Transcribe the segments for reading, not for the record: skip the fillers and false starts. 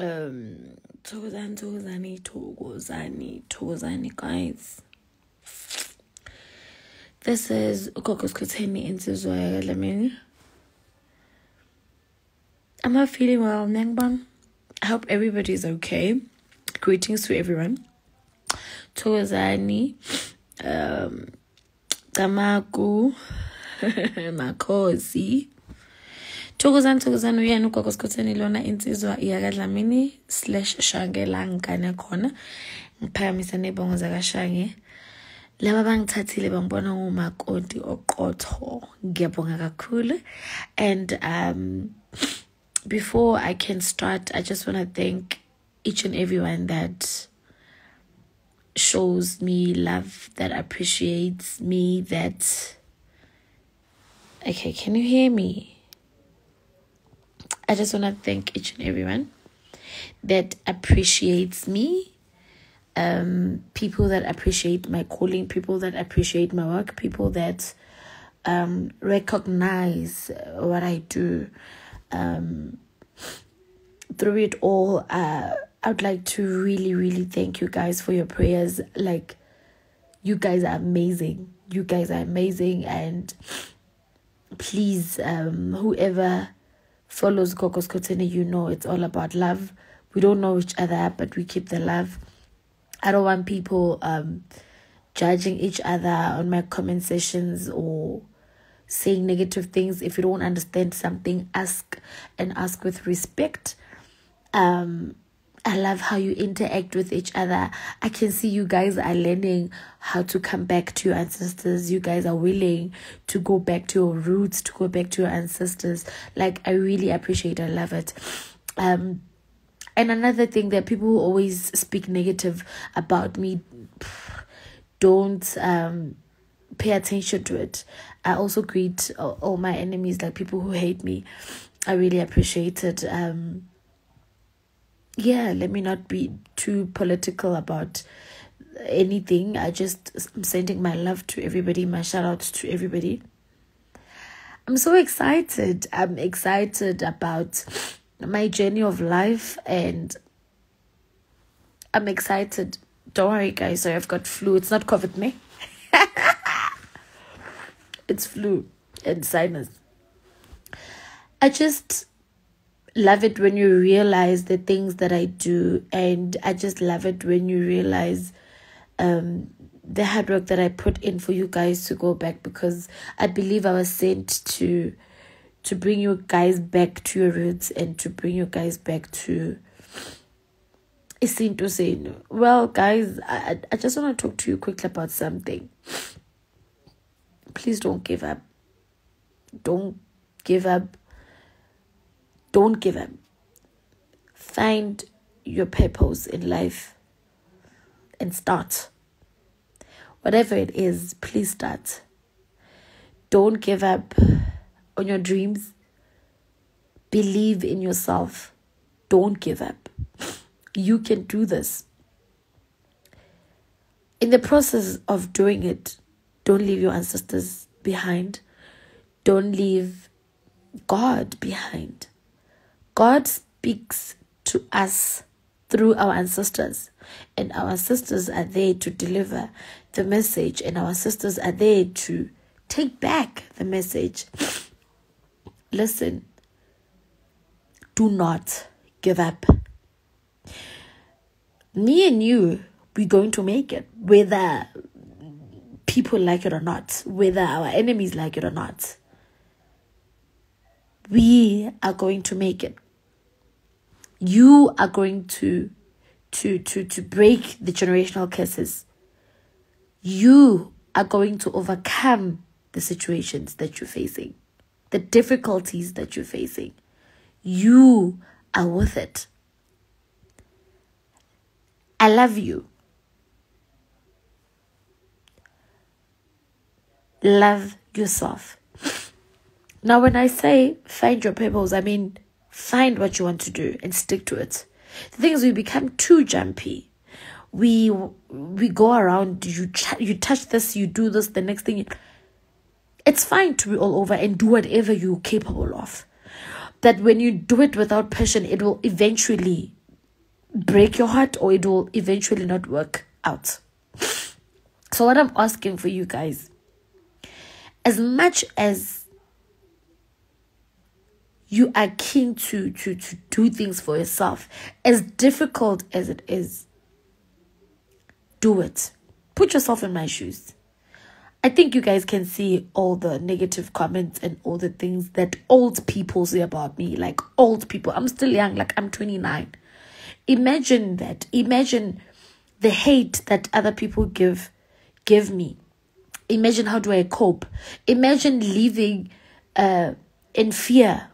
Thokozani, guys. This is Ukokos Kuteni Insizwa Lemini. I'm not feeling well, Nangban. I hope everybody's okay. Greetings to everyone. Thokozani, Tamaku, Makosi. Thokozani uyena Ukokos Kuteni lona insizwa iyagadlamini /shangelanga kana khona. Ngiphakamisa nebongo zakashange. Laba bangithathile bangibona ngumakoti oqotho. Ngiyabonga kakhulu. And before I can start, I just want to thank each and everyone that shows me love, that appreciates me, that... Okay, can you hear me? I just want to thank each and everyone that appreciates me. People that appreciate my calling, people that appreciate my work, people that recognize what I do. Through it all, I would like to really thank you guys for your prayers. Like, you guys are amazing. You guys are amazing. And please, whoever follows Kokos Kotene, you know it's all about love. We don't know each other, but we keep the love. I don't want people judging each other on my comment sessions or saying negative things. If you don't understand something, ask with respect. I love how you interact with each other. I can see you guys are learning how to come back to your ancestors. You guys are willing to go back to your roots, to go back to your ancestors. Like, I really appreciate it. I love it. And another thing that people who always speak negative about me, don't pay attention to it. I also greet all my enemies, like people who hate me. I really appreciate it. Yeah, let me not be too political about anything. I'm sending my love to everybody, my shout outs to everybody. I'm so excited. I'm excited about my journey of life, and I'm excited. Don't worry, guys. Sorry, I've got flu. It's not COVID, me. It's flu and sinus. I just love it when you realize the things that I do, and I just love it when you realize the hard work that I put in for you guys to go back, because I believe I was sent to bring you guys back to your roots and to bring you guys back to isinto senu. Well, guys, I just want to talk to you quickly about something. Please don't give up. Don't give up. Don't give up. Find your purpose in life and start. Whatever it is, please start. Don't give up on your dreams. Believe in yourself. Don't give up. You can do this. In the process of doing it, don't leave your ancestors behind. Don't leave God behind. God speaks to us through our ancestors, and our ancestors are there to deliver the message, and our ancestors are there to take back the message. Listen, do not give up. Me and you, we're going to make it, whether people like it or not, whether our enemies like it or not. We are going to make it. You are going to break the generational curses. You are going to overcome the situations that you're facing, the difficulties that you're facing. You are worth it. I love you. Love yourself. Now, when I say find your purpose, I mean find what you want to do and stick to it. The thing is, we become too jumpy. We go around, you touch this, you do this, the next thing. It's fine to be all over and do whatever you're capable of. That when you do it without passion, it will eventually break your heart, or it will eventually not work out. So what I'm asking for you guys, as much as you are keen to do things for yourself, as difficult as it is, do it. Put yourself in my shoes. I think you guys can see all the negative comments and all the things that old people say about me. Like, old people. I'm still young. Like, I'm 29. Imagine that. Imagine the hate that other people give me. Imagine, how do I cope? Imagine living in fear.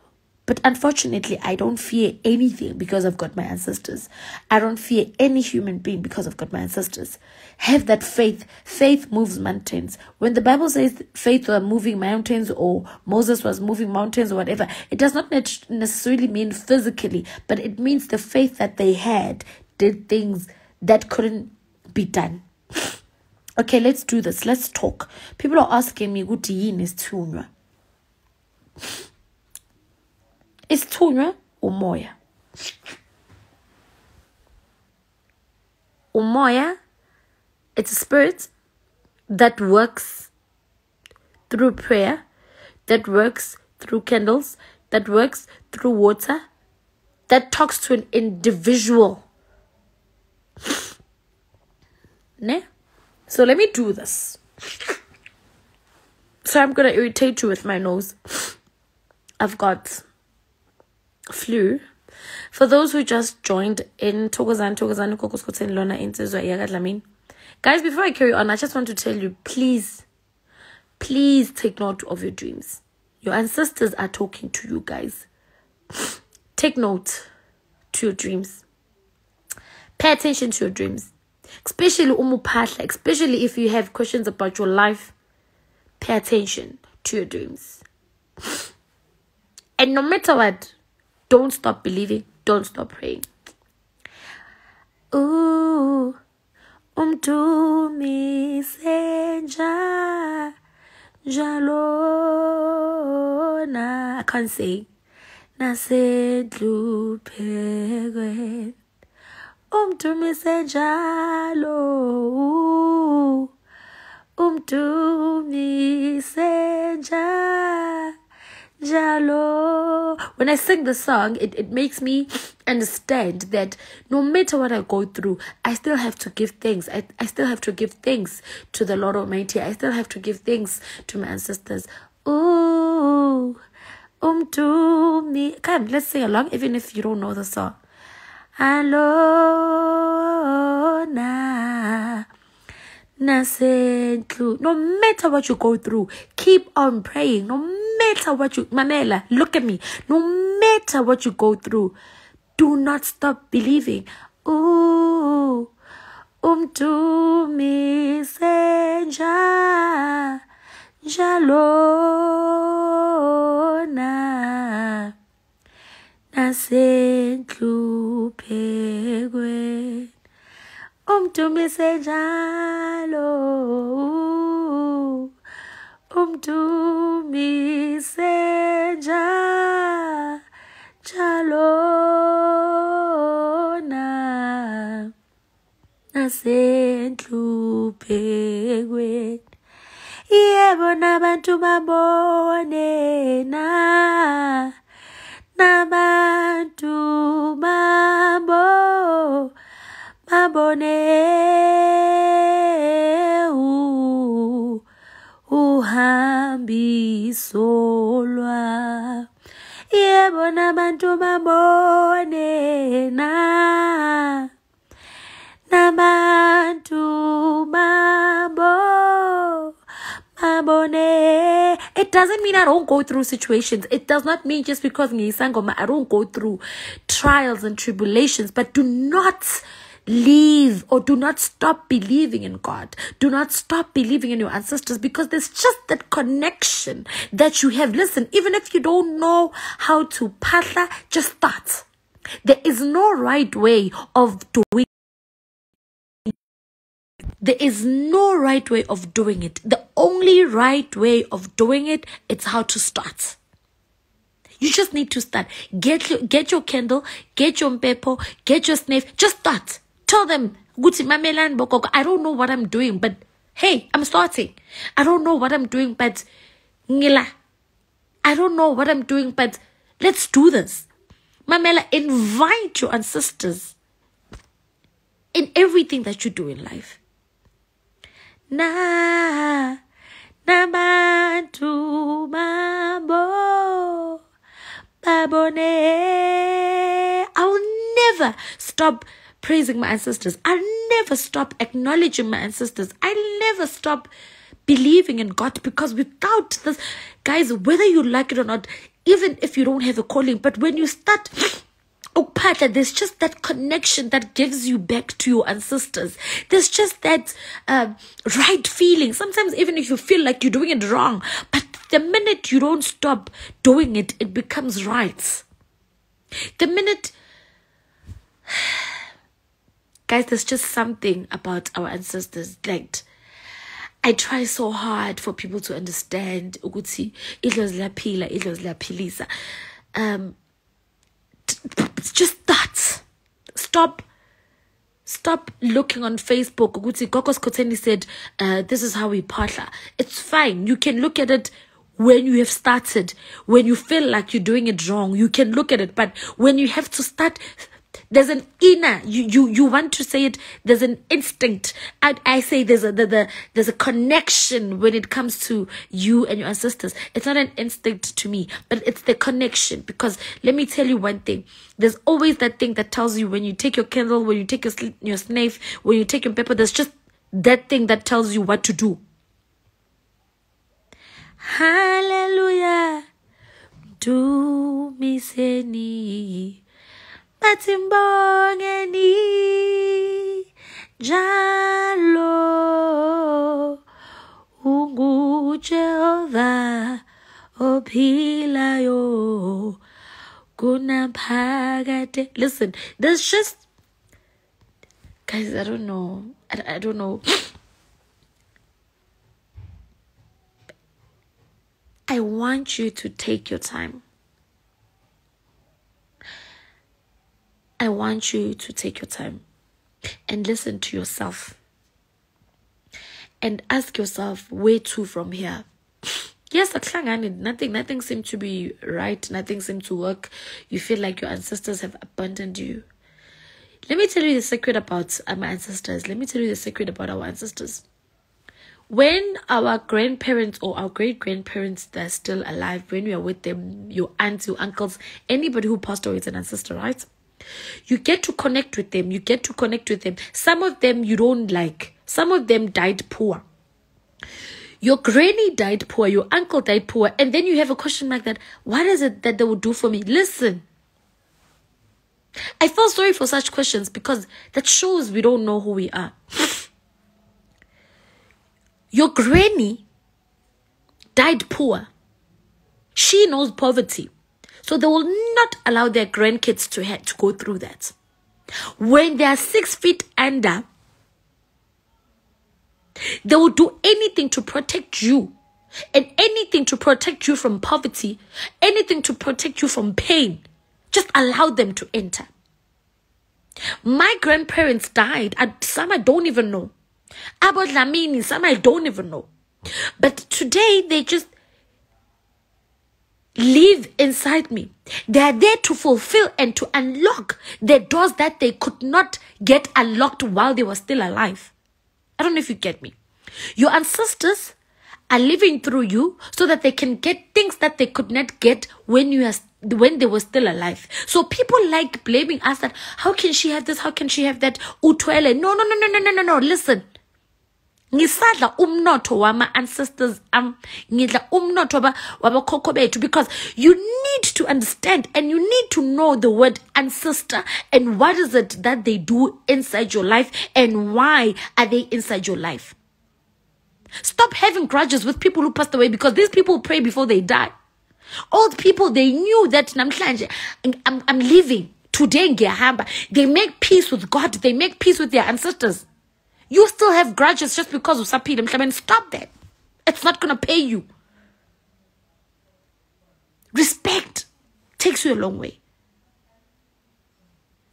But unfortunately, I don't fear anything because I've got my ancestors. I don't fear any human being because I've got my ancestors. Have that faith. Faith moves mountains. When the Bible says faith was moving mountains, or Moses was moving mountains, or whatever, it does not necessarily mean physically, but it means the faith that they had did things that couldn't be done. Okay, let's do this. Let's talk. People are asking me, what is thunywa? Is thunywa umoya? Umoya, it's a spirit that works through prayer, that works through candles, that works through water, that talks to an individual. Ne? So let me do this. So I'm going to irritate you with my nose. I've got flu. For those who just joined in, guys, before I carry on, I just want to tell you, please take note of your dreams. Your ancestors are talking to you guys. Take note to your dreams. Pay attention to your dreams. Especially especially if you have questions about your life. Pay attention to your dreams. And no matter what, don't stop believing. Don't stop praying. Ooh, umtumi senja jalona. I can't say. Nasedlu pegwen. Umtumi senjalo. Umtumi senja. Jalo. When I sing the song, it makes me understand that no matter what I go through, I still have to give thanks. I still have to give thanks to the Lord Almighty. I still have to give thanks to my ancestors. Ooh, me. Come, let's sing along, even if you don't know the song. Alona. No matter what you go through, keep on praying. No matter what you, Mamela, look at me. No matter what you go through, do not stop believing. Ooh, umtumi senja jalona nasendlu pegwen. Umtumi senjalo. Umtumi senja jalona nasendlu pegwen. Yebo nabantu babone na nabantu babo babone uhambi solwa. Yebo nabantu babone na nabantu babo babone. It doesn't mean I don't go through situations. It does not mean just because I don't go through trials and tribulations. But do not leave, or do not stop believing in God. Do not stop believing in your ancestors, because there's just that connection that you have. Listen, even if you don't know how to patla, just start. There is no right way of doing. There is no right way of doing it. The only right way of doing it is how to start. You just need to start. Get your candle, get your pepper, get your sniff. Just start. Tell them, I don't know what I'm doing, but hey, I'm starting. I don't know what I'm doing, but ngila. I don't know what I'm doing, but let's do this. Mamela, invite your ancestors in everything that you do in life. Nabantu mambo babone. I'll never stop praising my ancestors. I'll never stop acknowledging my ancestors. I'll never stop believing in God, because without this, guys, whether you like it or not, even if you don't have a calling, but when you start there's just that connection that gives you back to your ancestors. There's just that right feeling. Sometimes even if you feel like you're doing it wrong, but the minute you don't stop doing it, it becomes right. The minute... Guys, there's just something about our ancestors. Like, I try so hard for people to understand. Ukuthi idlozi laphila, idlozi laphilisa. Just that. Stop looking on Facebook. Ukuthi Kokos Koteni said, this is how we partner. It's fine. You can look at it when you have started. When you feel like you're doing it wrong, you can look at it. But when you have to start, there's an inner, you want to say it, there's an instinct. I say there's a connection when it comes to you and your ancestors. It's not an instinct to me, but it's the connection. Because let me tell you one thing, there's always that thing that tells you when you take your candle, when you take your sniff, when you take your pepper, there's just that thing that tells you what to do. Hallelujah. Do me seni. Batimbongeni jalo ungu Jehova ophilayo kunaphakade. Listen, there's just, guys, I don't know. I don't know. I want you to take your time. I want you to take your time and listen to yourself and ask yourself, where to from here? Yes, nothing seemed to be right. Nothing seemed to work. You feel like your ancestors have abandoned you. Let me tell you the secret about my ancestors. Let me tell you the secret about our ancestors. When our grandparents or our great-grandparents, they're still alive, when we are with them, your aunts, your uncles, anybody who passed away is an ancestor, right? You get to connect with them. You get to connect with them. Some of them you don't like. Some of them died poor. Your granny died poor. Your uncle died poor. And then you have a question like that. What is it that they will do for me? Listen. I feel sorry for such questions because that shows we don't know who we are. Your granny died poor. She knows poverty. So they will not allow their grandkids to go through that. When they are 6 feet under, they will do anything to protect you. And anything to protect you from poverty. Anything to protect you from pain. Just allow them to enter. My grandparents died. Some I don't even know. About Lamini, some I don't even know. But today they just live inside me. They are there to fulfill and to unlock the doors that they could not get unlocked while they were still alive. I don't know if you get me. Your ancestors are living through you so that they can get things that they could not get when they were still alive. So people like blaming us that how can she have this? How can she have that? Utwele. No. Listen. Ngisadla umnotho wama ancestors ngidla umnotho wabokhokho bethu, because you need to understand and you need to know the word ancestor and what is it that they do inside your life and why are they inside your life. Stop having grudges with people who passed away, because these people pray before they die. Old people, they knew that I'm living today. They make peace with God. They make peace with their ancestors. You still have grudges just because of Sapid. I mean, stop that. It's not going to pay you. Respect. takes you a long way.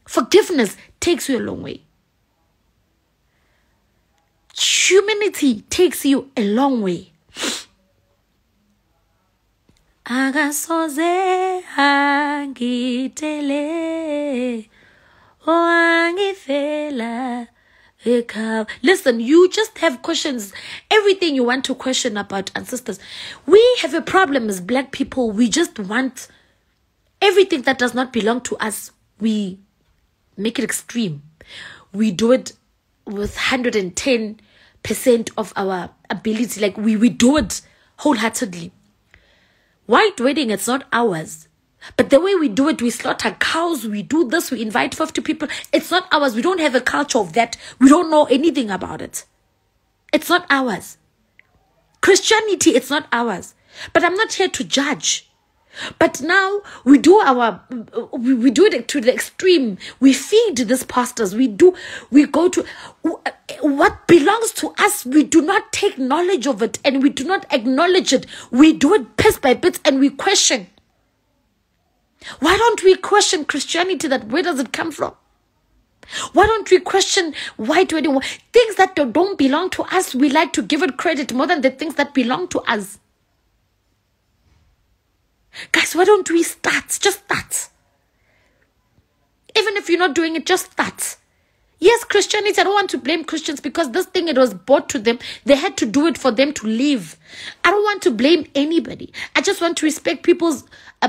Forgiveness takes you a long way. Humility takes you a long way. Agasoze angitele angifela. Listen, you just have questions. Everything you want to question about ancestors. We have a problem as black people. We just want everything that does not belong to us. We make it extreme. We do it with 110% of our ability. Like we do it wholeheartedly. White wedding, it's not ours. But the way we do it, we slaughter cows, we do this, we invite 50 people. It's not ours. We don't have a culture of that. We don't know anything about it. It's not ours. Christianity, it's not ours. But I'm not here to judge. But now we do it to the extreme. We feed these pastors. We go to what belongs to us. We do not take knowledge of it and we do not acknowledge it. We do it piece by bit and we question. Why don't we question Christianity? That where does it come from? Why don't we question white wedding? Things that don't belong to us, we like to give it credit more than the things that belong to us. Guys, why don't we start? Just start. Even if you're not doing it, just start. Yes, Christianity, I don't want to blame Christians because this thing, it was brought to them. They had to do it for them to live. I don't want to blame anybody. I just want to respect people's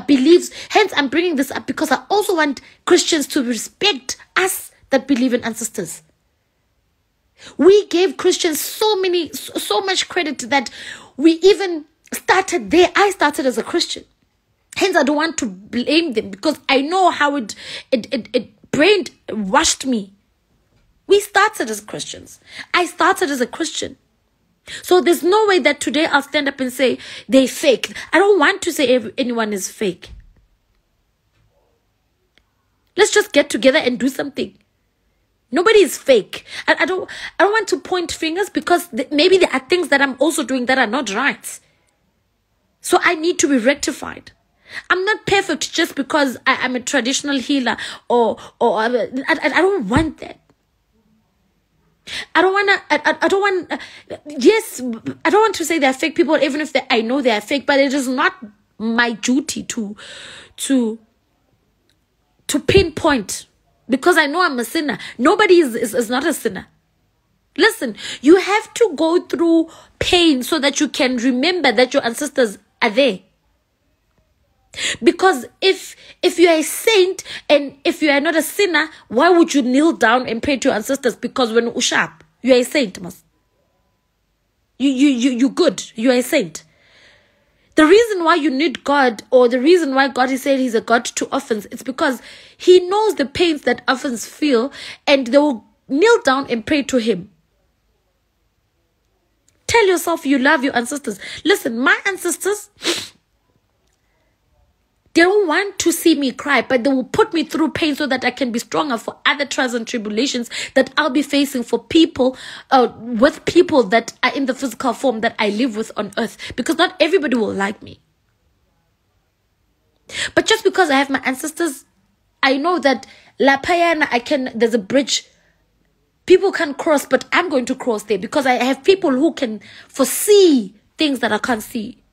beliefs. Hence, I'm bringing this up because I also want Christians to respect us that believe in ancestors. We gave Christians so much credit that we even started there. I started as a Christian. Hence, I don't want to blame them because I know how it brainwashed me. We started as Christians. I started as a Christian. So there's no way that today I'll stand up and say they fake. I don't want to say anyone is fake. Let's just get together and do something. Nobody is fake. I don't want to point fingers because maybe there are things that I'm also doing that are not right. So I need to be rectified. I'm not perfect just because I'm a traditional healer or I don't want that. I don't want to say they're fake people, even if I know they are fake, but it is not my duty to pinpoint because I know I'm a sinner. Nobody is not a sinner. Listen, you have to go through pain so that you can remember that your ancestors are there. Because if you are a saint and if you are not a sinner, why would you kneel down and pray to your ancestors? Because when you sharp, you are a saint, mas. You good. You are a saint. The reason why you need God, or the reason why God is saying He's a God to orphans, it's because He knows the pains that orphans feel, and they will kneel down and pray to Him. Tell yourself you love your ancestors. Listen, my ancestors, they don't want to see me cry, but they will put me through pain so that I can be stronger for other trials and tribulations that I'll be facing for people, with people that are in the physical form that I live with on earth. Because not everybody will like me. But just because I have my ancestors, I know that La Payana, there's a bridge. People can cross, but I'm going to cross there because I have people who can foresee things that I can't see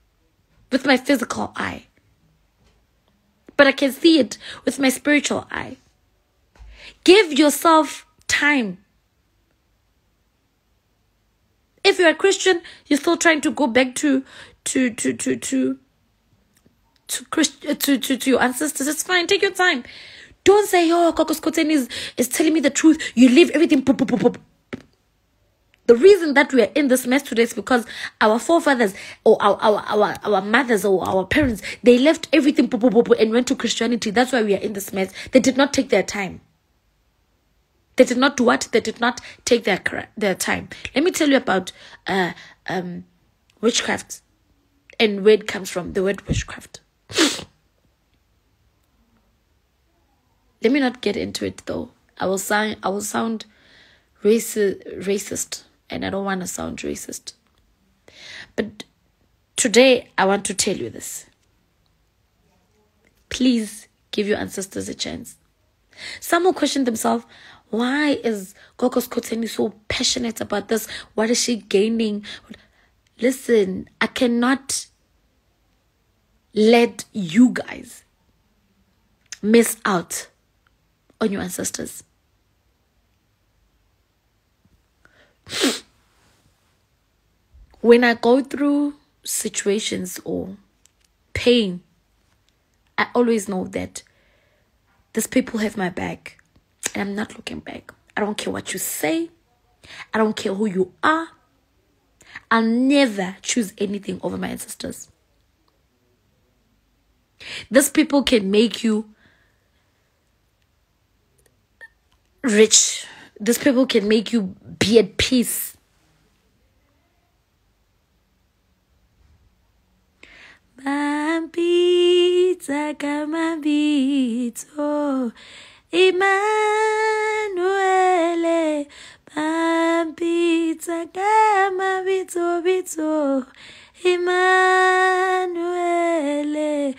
with my physical eye. But I can see it with my spiritual eye. Give yourself time. If you're a Christian, you're still trying to go back to your ancestors. It's fine. Take your time. Don't say, "Oh, Kokos Koten is telling me the truth." You leave everything. The reason that we are in this mess today is because our forefathers or our mothers or our parents, they left everything and went to Christianity. That's why we are in this mess. They did not take their time. They did not do what? They did not take their time. Let me tell you about witchcraft and where it comes from, the word witchcraft. Let me not get into it though. I will sound racist. And I don't want to sound racist. But today, I want to tell you this. Please give your ancestors a chance. Some will question themselves, why is Gogo Skoteni so passionate about this? What is she gaining? Listen, I cannot let you guys miss out on your ancestors. When I go through situations or pain, I always know that these people have my back, and I'm not looking back. I don't care what you say. I don't care who you are. I'll never choose anything over my ancestors. These people can make you rich. These people can make you be at peace. Mambita kamambito Emmanuele. Mambita kamambito bito Emmanuele.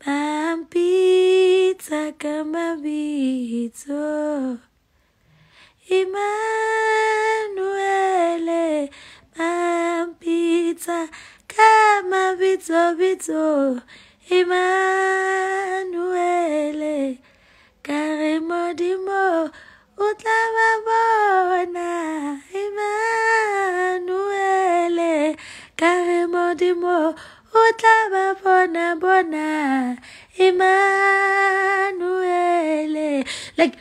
Mambita kamambito Emmanuele. Mambita kamambito bito Emmanuele. Kare modimo utlababona Emmanuele. Kare modimo utlababona bona Emmanuele. Like,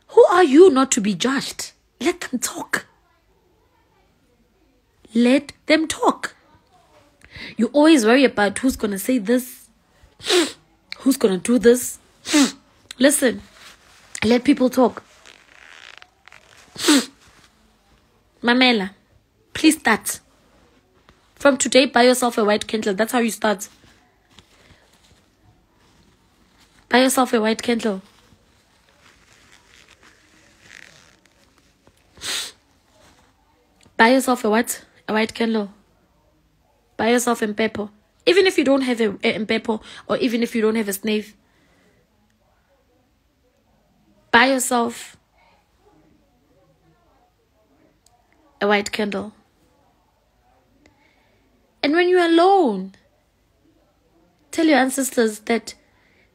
who are you not to be judged? Let them talk. Let them talk. You always worry about who's going to say this, who's going to do this. Listen, let people talk. Mamela, please start. From today, buy yourself a white candle. That's how you start. Buy yourself a white candle. Buy yourself a what? A white candle. Buy yourself a pepper. Even if you don't have a pepper, or even if you don't have a snake, buy yourself a white candle. And when you're alone, tell your ancestors that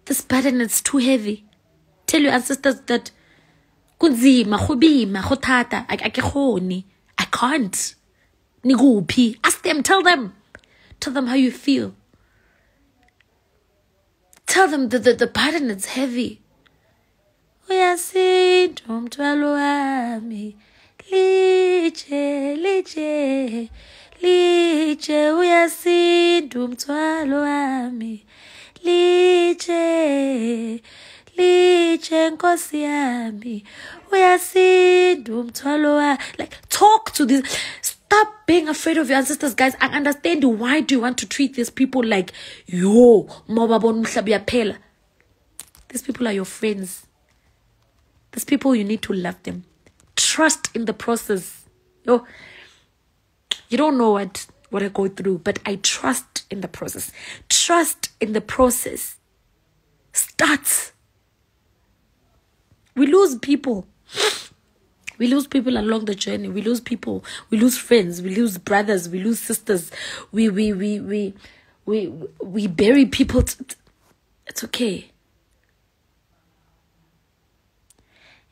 this burden is too heavy. Tell your ancestors that kunzima, khubima, khotata, I can't. Niguphi. Ask them, tell them. Tell them how you feel. Tell them that the burden is heavy. Uyasinda umthwalo wami. Liche, liche, liche. Uyasinda umthwalo wami. Liche, liche nkosi yami. Uyasinda umthwalo wami. Like, talk to this. Stop being afraid of your ancestors, guys. I understand why do you want to treat these people like, yo, mobabon mhlabia pela. These people are your friends. These people, you need to love them. Trust in the process. Yo, you don't know what I go through, but I trust in the process. Trust in the process. Start. We lose people. We lose people along the journey. We lose people. We lose friends. We lose brothers. We lose sisters. We bury people. It's okay.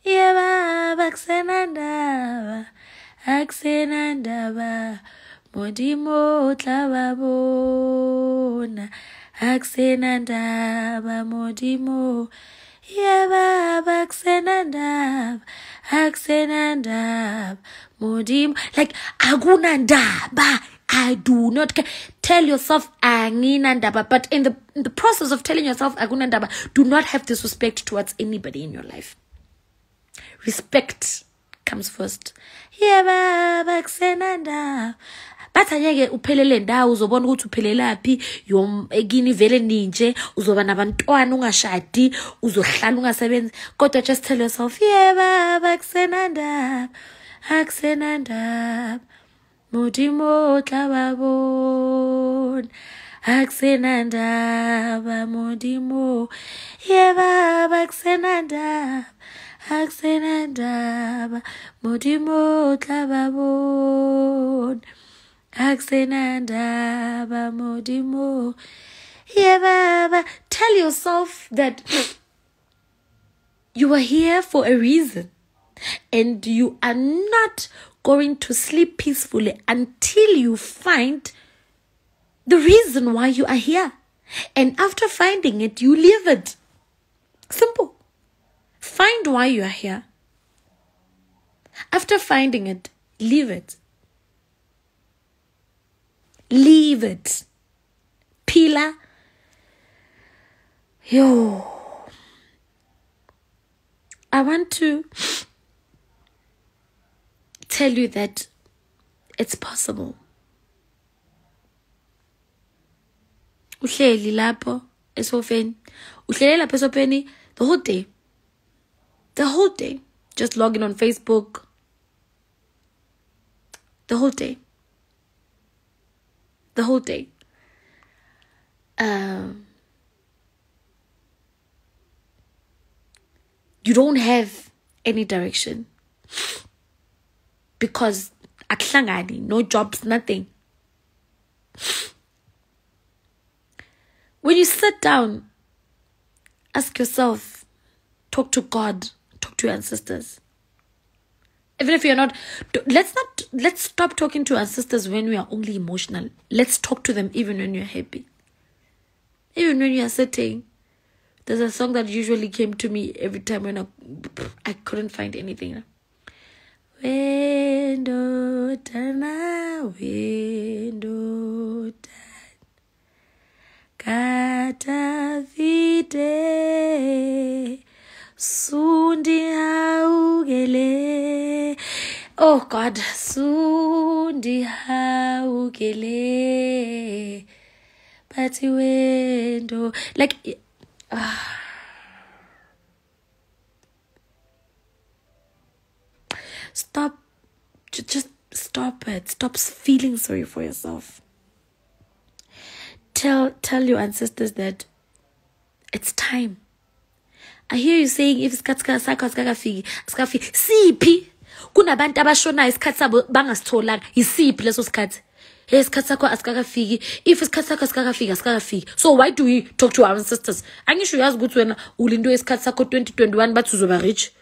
Yeba baksenandaba, aksenandaba, modimo tlababona, aksenandaba, modimo. Yeba baksenandaba, aksenandaba, modimo. Like agunandaba. I do not care. Tell yourself anginandaba, but in the process of telling yourself agunandaba, do not have disrespect towards anybody in your life. Respect comes first. Yeba baksenanda. Bathanyeke uphelele ndawo uzobona ukuthi uphelela phi egini vele ninje uzoba nabantwana ungashadi uzohlala ungasebenzi kodwa just tell yourself yeba baksenanda aksenanda modimo tlababona Aksenandaba modimo. Ye baba aksenandaba. Aksenandaba modimo tlababon. Aksenandaba modimo. Ye baba. Tell yourself that you are here for a reason. And you are not going to sleep peacefully until you find the reason why you are here. And after finding it, you leave it. Simple. Find why you are here. After finding it, leave it. Leave it. Pila. Yo. I want to tell you that it's possible. Uhleli lapho esofeni. Uhleli lapho esofeni the whole day. The whole day. Just logging on Facebook. The whole day. The whole day. You don't have any direction. Because akuhlangani, no jobs, nothing. When you sit down, ask yourself, talk to God, talk to your ancestors. Even if you're not, let's stop talking to our ancestors when we are only emotional. Let's talk to them even when you're happy. Even when you are sitting. There's a song that usually came to me every time when I couldn't find anything. Window tana, window tan, kata vite, sundi haugele. Oh God, sundi haugele, pati window, like. Stop. Just stop it. Stop feeling sorry for yourself. Tell your ancestors that it's time. I hear you saying if isikhathi sakho asikafiki, siphi kunabantu abashona isikhathi sabo bangasitholanga isiphi leso sikhathi. Isikhathi sakho asikafiki. If isikhathi sakho asikafiki. So why do we talk to our ancestors? Angisho yazi ukuthi wena ulindo isikhathi sakho 2021 bathi uzoba rich.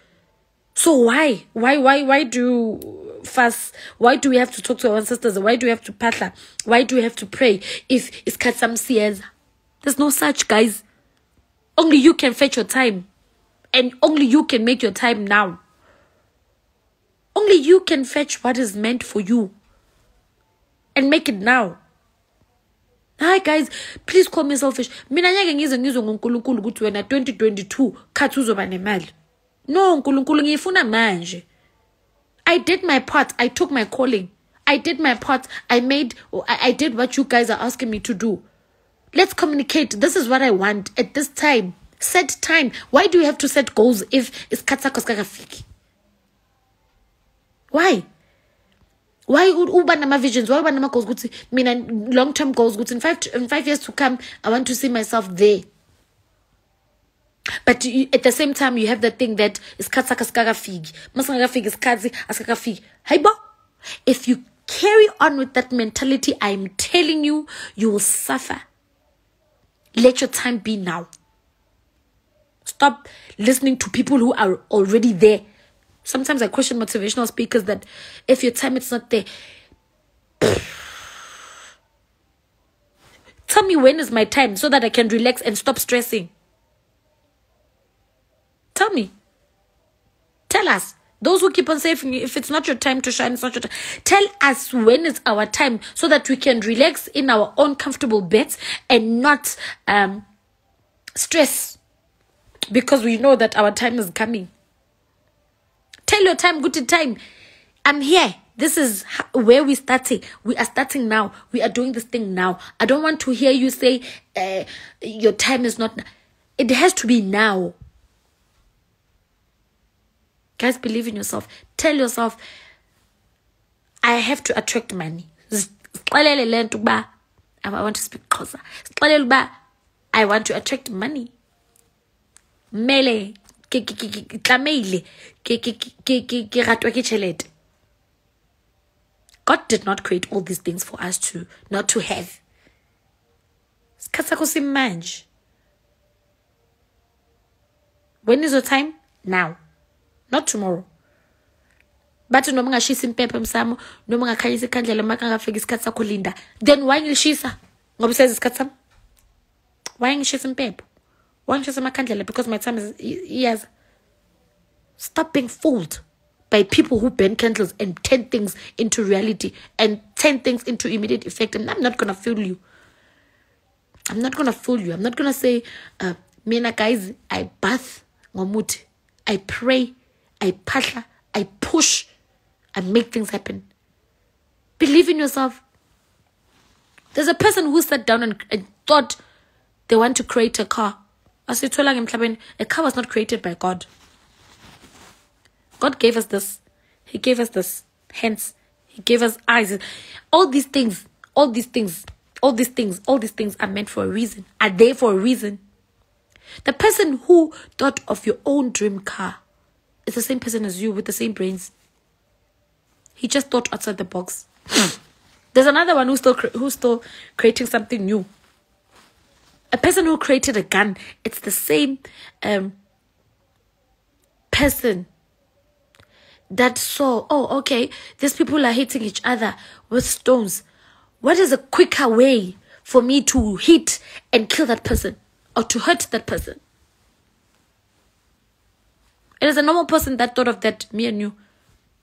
So why do you fast? Why do we have to talk to our ancestors? Why do we have to patla? Why do we have to pray if it's some seers? There's no such, guys. Only you can fetch your time. And only you can make your time now. Only you can fetch what is meant for you. And make it now. Hi guys, please call me selfish. Mina nyake ngizwe ngoNkulunkulu ukuthi wena 2022 khathi uzoba nemali. No, nkulunkulu ngifuna manje. I did my part. I took my calling. I did my part. I did what you guys are asking me to do. Let's communicate. This is what I want at this time. Set time. Why do you have to set goals if it's katsakos? Why? Why uba nama visions? Why uba nama goals? Long-term goals. In 5 years to come, I want to see myself there. But at the same time, you have the thing that is katsakaskarafig. Masangafig is kazi askafig. Haiba. If you carry on with that mentality, I'm telling you, you will suffer. Let your time be now. Stop listening to people who are already there. Sometimes I question motivational speakers that if your time is not there, tell me when is my time so that I can relax and stop stressing. Tell me. Tell us. Those who keep on saying if it's not your time to shine, it's not your time. Tell us when is our time so that we can relax in our own comfortable beds and not stress because we know that our time is coming. Tell your time, good time. I'm here. This is where we're starting. We are starting now. We are doing this thing now. I don't want to hear you say your time is not. It has to be now. Guys, believe in yourself. Tell yourself, I have to attract money. I want to speak Xhosa. I want to attract money. Mele tlameile ke ratwa ke tšhelete. God did not create all these things for us to not to have. When is your time? Now, not tomorrow. But no mangashisa impepho emsamo, no mangakhanyisa ikhandlela makangafika isikhathi sakho linda. Then why ngishisa? Ngoba sezi isikhathi sami. Why ngishisa impepho? Why ngishisa amakhandlela? Because my time is years. Stop being fooled by people who burn candles and turn things into reality and turn things into immediate effect. And I'm not gonna fool you. I'm not gonna fool you. I'm not gonna say, mina guys, I bath ngomuthi, I pray, I phahla, I push, I make things happen. Believe in yourself. There's a person who sat down and thought they want to create a car. A car was not created by God. God gave us this. He gave us this. Hence, He gave us eyes. All these things are meant for a reason. Are there for a reason. The person who thought of your own dream car is the same person as you with the same brains. He just thought outside the box. There's another one who's still creating something new. A person who created a gun, it's the same person that saw, oh, okay, these people are hitting each other with stones. What is a quicker way for me to hit and kill that person or to hurt that person? It is a normal person that thought of that, me and you.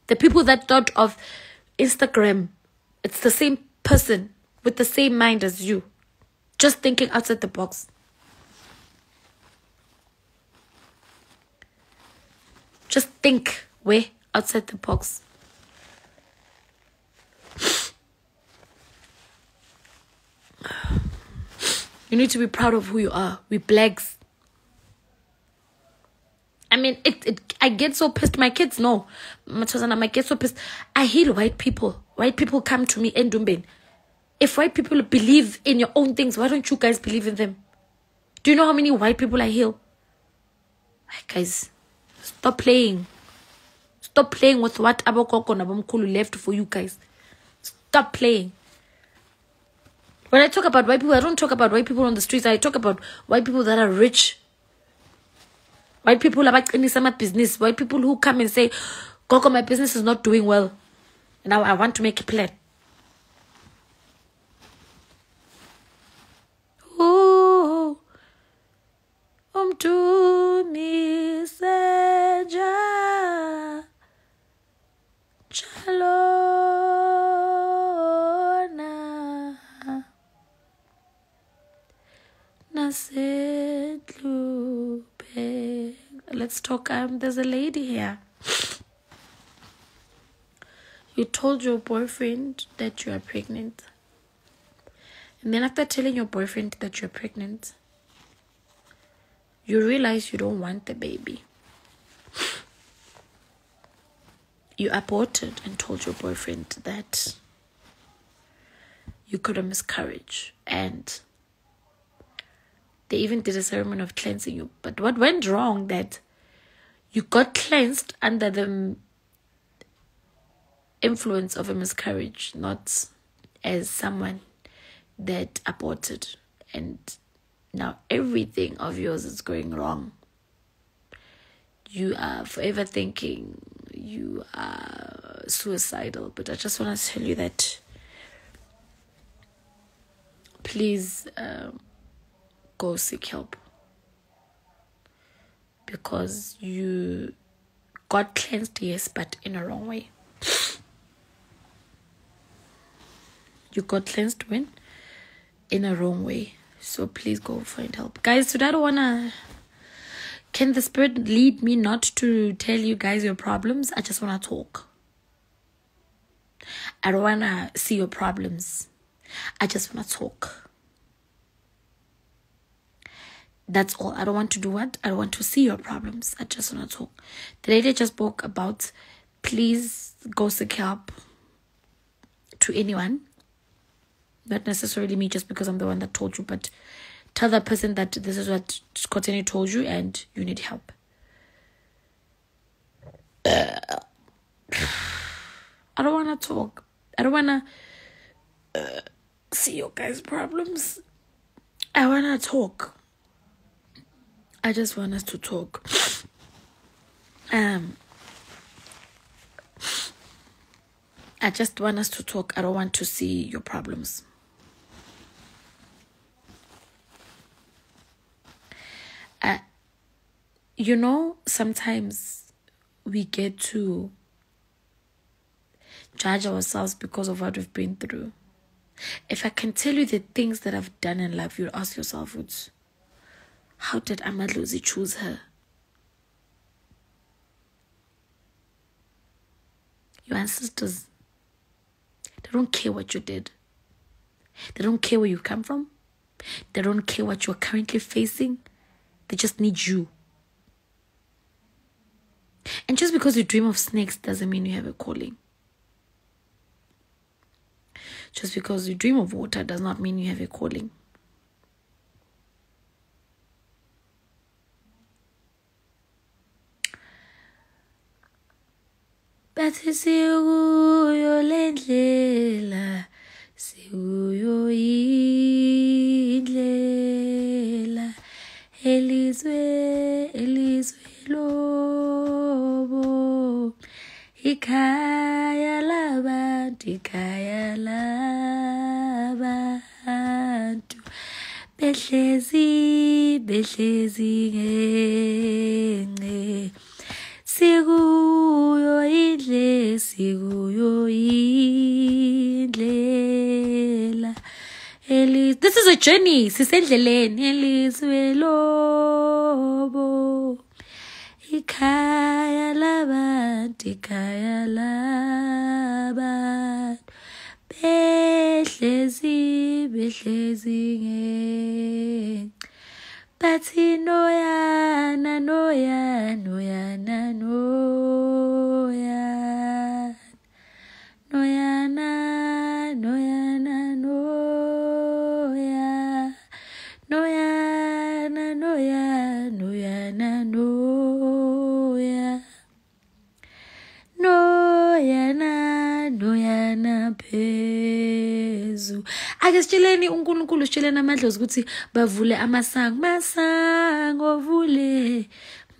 The people that thought of Instagram, it's the same person with the same mind as you, just thinking outside the box. Just think way outside the box. You need to be proud of who you are. We blacks. I mean, I get so pissed. My kids know. I get so pissed. I hate white people. White people come to me and Dumben. If white people believe in your own things, why don't you guys believe in them? Do you know how many white people I heal? Guys, stop playing. Stop playing with what Abokoko and Abamkulu left for you guys. Stop playing. When I talk about white people, I don't talk about white people on the streets. I talk about white people that are rich. White people about some business. White people who come and say, Koko, my business is not doing well. And now I want to make a plan. Ooh, to me, Seja, Chalona, Nasedlupe. Let's talk. There's a lady here. You told your boyfriend that you are pregnant. And then after telling your boyfriend that you're pregnant, you realize you don't want the baby. You aborted and told your boyfriend that you could have miscarriage. And they even did a ceremony of cleansing you. But what went wrong that you got cleansed under the influence of a miscarriage, not as someone that aborted, and now everything of yours is going wrong. You are forever thinking you are suicidal, but I just want to tell you that please go seek help, because you got cleansed, yes, but in a wrong way. You got cleansed when? In a wrong way. So please go find help. Guys, today I don't want to... Can the Spirit lead me not to tell you guys your problems? I just want to talk. I don't want to see your problems. I just want to talk. That's all. I don't want to do what? I don't want to see your problems. I just want to talk. The lady just spoke about, please go seek help to anyone. Not necessarily me just because I'm the one that told you, but tell that person that this is what Koteni told you and you need help. I don't want to talk. I don't want to see your guys' problems. I want to talk. I just want us to talk. I just want us to talk. I don't want to see your problems. You know, sometimes we get to judge ourselves because of what we've been through. If I can tell you the things that I've done in life, you'll ask yourself, how did dlozi choose her? Your ancestors, they don't care what you did. They don't care where you come from. They don't care what you're currently facing. They just need you. And just because you dream of snakes doesn't mean you have a calling. Just because you dream of water does not mean you have a calling. Bathi sikuyo lendlela, sikuyo indlela, elizwe lobo, ikhaya labantu, behlezi ngenge. Sikuyo indlela. This is a journey. Sisendleleni elizwe lobo. Ikhaya labantu. Behlezi ngenge. Bathi noyana. Phezu akesitsheleni uNkulunkulu sitshelena amadlozi ukuthi bavule masango vuleka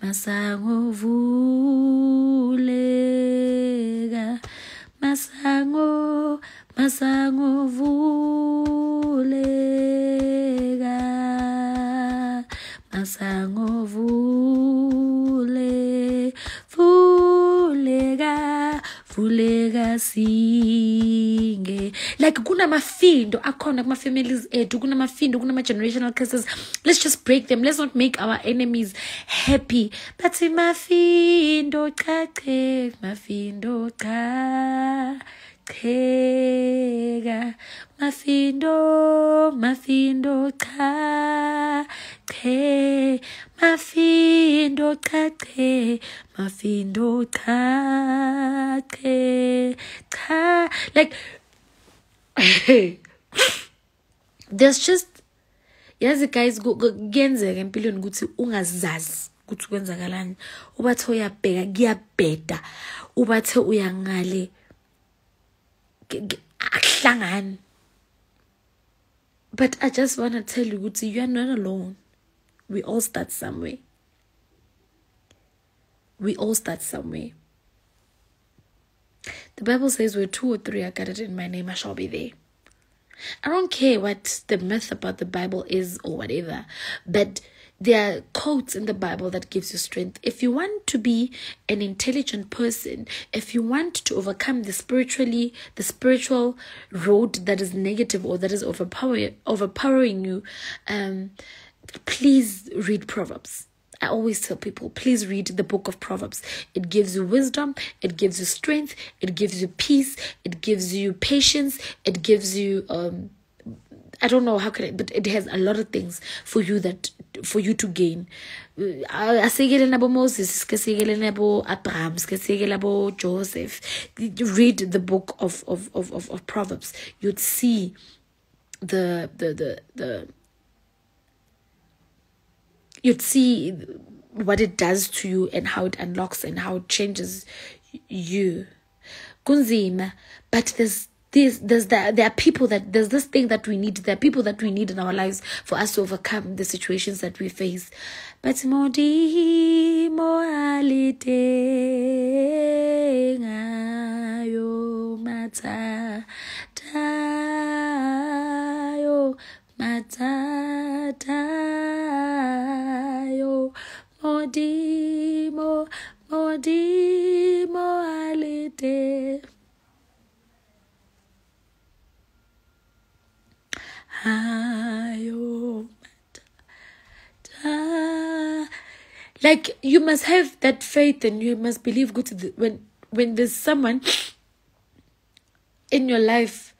masango vuleka masango vuleka singe. Like kuna mafindo akhona kuma families ethu, kuna mafindo, kuna generational curses. Let's just break them. Let's not make our enemies happy. But mafindo chache mafindo cha like there's just yes guys kuyenzeka empilweni ukuthi ungazazi ukuthi kwenzakalani, ubathe uyabheka kuyabheda, ubathe uyangale akuhlangani. But I just want to tell you ukuthi you are not alone. We all start somewhere. The Bible says where 2 or 3 are gathered in my name, I shall be there. I don't care what the myth about the Bible is or whatever, but there are quotes in the Bible that gives you strength. If you want to be an intelligent person, if you want to overcome the spiritual road that is negative or that is overpowering you, please read Proverbs. I always tell people, please read the book of Proverbs. It gives you wisdom, it gives you strength, it gives you peace, it gives you patience, it gives you I don't know how can but it has a lot of things for you to gain. Asekele nabo Moses, kesekele nabo Abraham, kesekele nabo Joseph. Read the book of Proverbs. You'd see you'd see what it does to you and how it unlocks and how it changes you. Kunzima, but there are people there's this thing that we need. There are people that we need in our lives for us to overcome the situations that we face. But modi moalite ngayo mata tayo mata tayo modi moalite. Like, you must have that faith and you must believe good when there's someone in your life,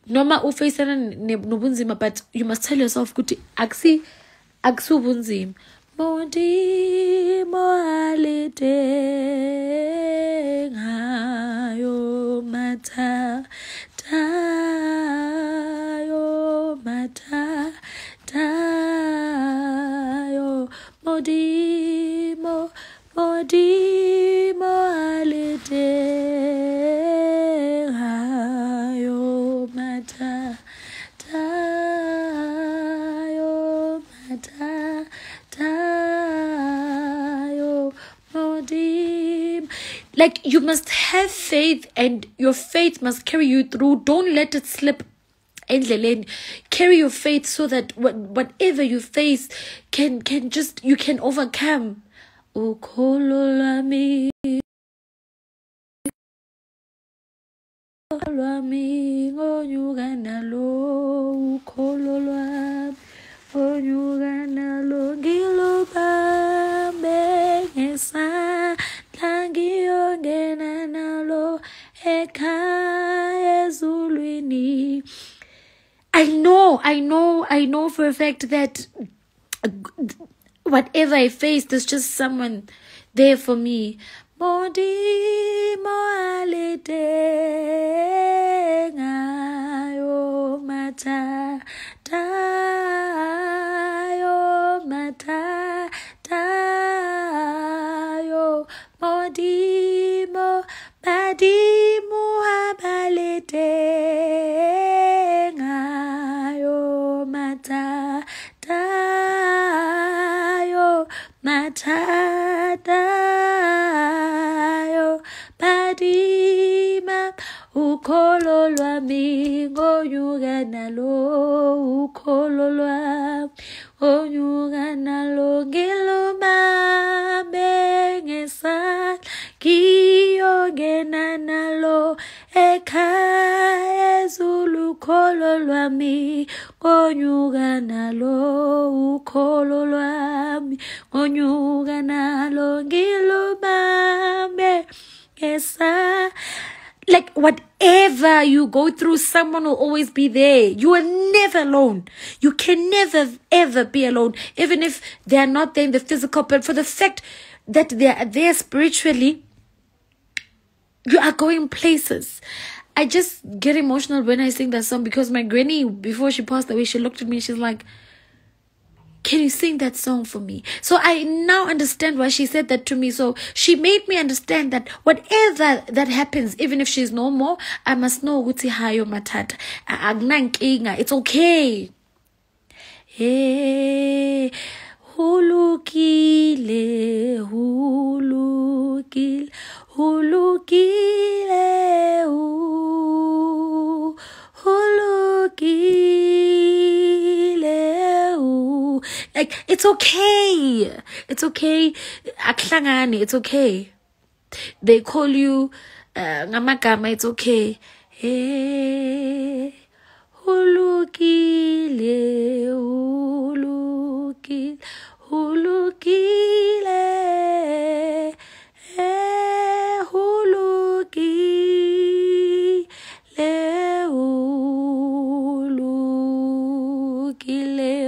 noma ufacena nobunzima, but you must tell yourself good akusubunzima. Modi moalite ngayo mata tayo mata tayo modi moalite ngayo mata tayo mata tayo modi. Like, you must have faith and your faith must carry you through. Don't let it slip. And carry your faith so that whatever you face you can overcome. Ukholwa mi ngonyuka nalo, ukholwa ngonyuka nalo, ngilubambe ngesandla ngiyongena nalo ekhaya ezulwini. I know for a fact that whatever I face, there's just someone there for me. Modi moalite ngayo mata tayo mata tayo modi muhabalete ngayo mata tayo mata tayo badima ukholwa mi ngonyuka nalo, ukholwa ngonyuka nalo, ngilubambe ngesandla ngiyongena nalo ekhaya ezulu, ukholwa mi ngonyuka nalo, ukholwa mi ngonyuka nalo, ngilubambe ngesandla. Like, whatever you go through, someone will always be there. You are never alone. You can never, ever be alone. Even if they are not there in the physical, but for the fact that they are there spiritually, you are going places. I just get emotional when I sing that song because my granny, before she passed away, she looked at me, she's like, can you sing that song for me? So I now understand why she said that to me. So she made me understand that whatever that happens, even if she's no more, I must know ukuthi hayo matata. Agnankinga, it's okay. Hey, hulukile, hulukile, hulukile, hulukile. Like, it's okay. It's okay. Aklangani, it's okay. They call you ngamagama, it's okay. Hey, hulukile, hulukile, hulukile. Hey, hulukile, hulukile,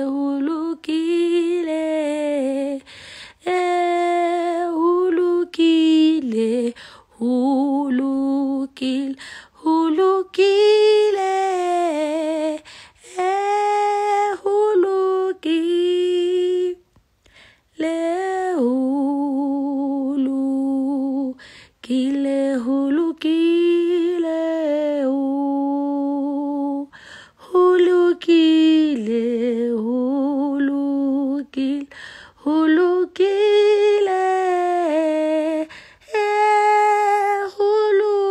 hulukile. Hey, hulukile, hulukile, hulukile. Kile hulukile hulukile hulukile hulukile hulukile.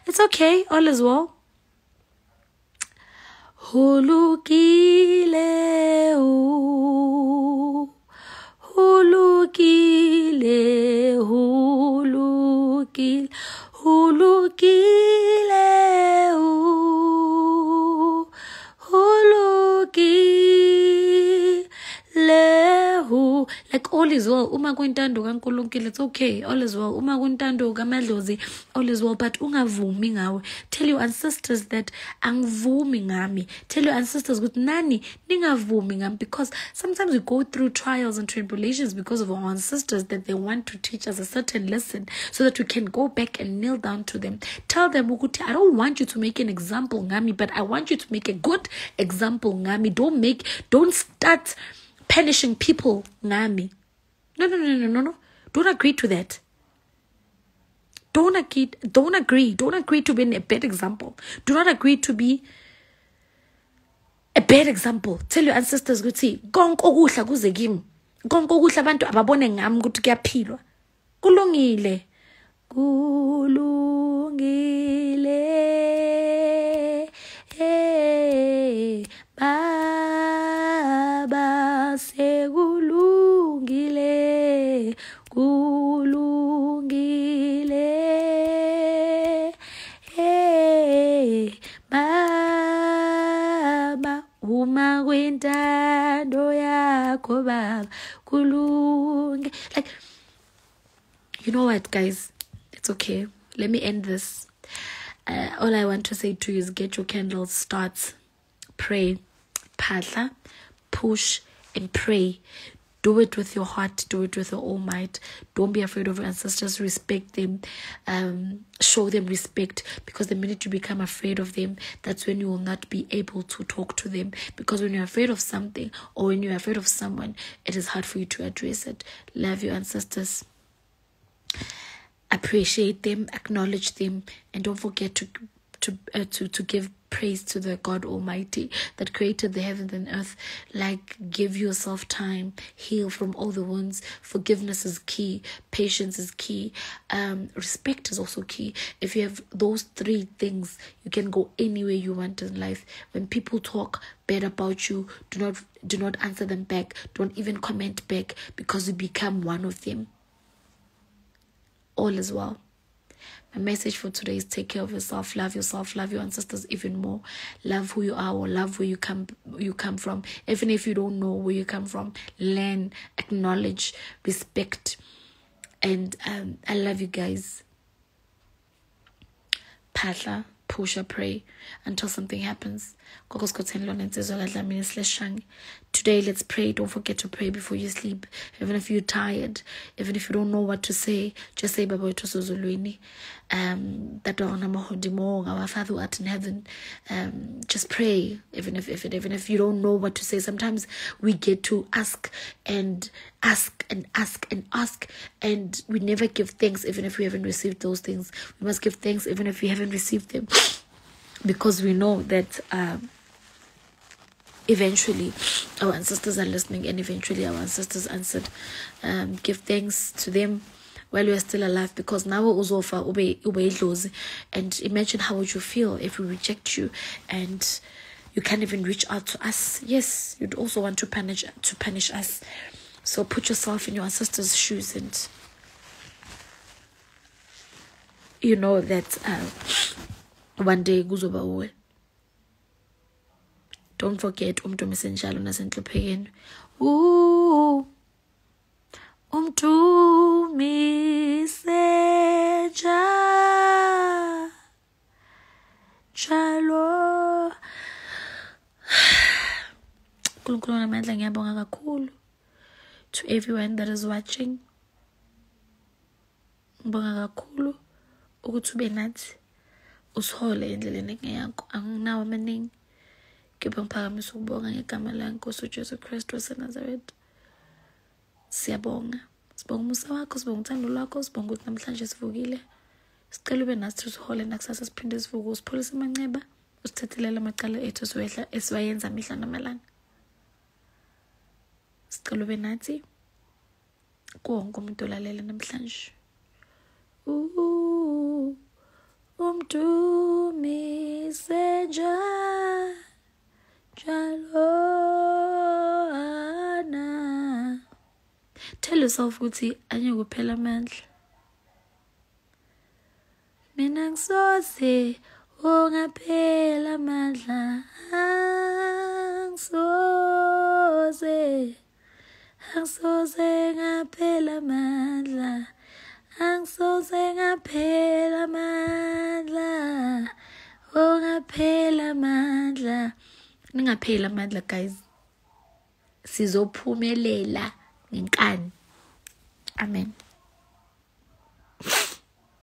It's okay, all is well. Hulukile hulukile hulukile hulukile hulukile. Like all is well. Uma kuintando kaNkulunkulu, it's okay, all is well. Uma kuintando kamadlozi, all is well. But ungavumi ngawe. Tell your ancestors that angivumi ngami. Tell your ancestors with nani ningavumi ngami, because sometimes we go through trials and tribulations because of our ancestors, that they want to teach us a certain lesson so that we can go back and kneel down to them. Tell them, Ukuti, I don't want you to make an example ngami, but I want you to make a good example ngami. Don't start punishing people ngami. No. Don't agree to that. Don't agree to be a bad example. Do not agree to be a bad example. Tell your ancestors ukuthi konke okuhla kuze kimi. Konke okuhla abantu ababone ngami ukuthi kuyaphilwa. Kulungile. Baba sekulungile. Kulungile. Baba uma kwintando yakho baba kulunge. Like, you know what, guys? It's okay. Let me end this. All I want to say to you is get your candles, start, pray, padla, push, and pray. Do it with your heart. Do it with your all might. Don't be afraid of your ancestors. Respect them. Show them respect. Because the minute you become afraid of them, that's when you will not be able to talk to them. Because when you're afraid of something or when you're afraid of someone, it is hard for you to address it. Love your ancestors. Appreciate them. Acknowledge them. And don't forget to give praise to the God Almighty that created the heavens and earth. Like, give yourself time, heal from all the wounds. Forgiveness is key. Patience is key. Respect is also key. If you have those three things, you can go anywhere you want in life. When people talk bad about you, do not answer them back. Don't even comment back, because you become one of them. All is well. My message for today is take care of yourself, love your ancestors even more. Love who you are, or love where you come from. Even if you don't know where you come from, learn, acknowledge, respect. And I love you guys. Padla, push, pray until something happens. Today, let's pray. Don't forget to pray before you sleep. Even if you're tired, even if you don't know what to say, just say Baba Zulwini. That our Father who art in heaven. Just pray. Even if you don't know what to say, sometimes we get to ask, and we never give thanks even if we haven't received those things. We must give thanks even if we haven't received them, because we know that eventually our ancestors are listening, and eventually our ancestors answered. Give thanks to them while we are still alive, because now uzofa ube dlozi. And imagine how would you feel if we reject you and you can't even reach out to us. Yes, you'd also want to punish us. So put yourself in your ancestors' shoes, and you know that one day kuzoba uwe. Don't forget umntu omisenjalo nasentluphekeni. Umntu misenjalo. Nkulunkulu namandla ngiyabonga kakhulu. To everyone that is watching, ngibonga kakhulu ukuthi ube nathi usihole endleleni yakho. Anginawo amaningi. Kepha ngiphakamisa ukubonga ngegama lenkosi uJesu Kristu waseNazaretha. Siyabonga. Sibonga umusa wakho, sibonga uthando lwakho, sibonga ukuthi namhlanje sivukile. Sicela ube nathi sihole nakusasa siphinde sivuke, usipholise amanceba, usithathelele amacala ethu esiwayenza mihla namalanga. Sicela ube nathi konke umuntu olalela namhlanje. Umdumise njalo. Tell yourself ukuthi anye kuphela amandla. Mina ngisoze ungaphela amandla. Angisoze ngaphela amandla. Angisoze ngaphela amandla. Ungaphela amandla. Ningaphela amandla guys. Sizophumelela ngenkani. Amen.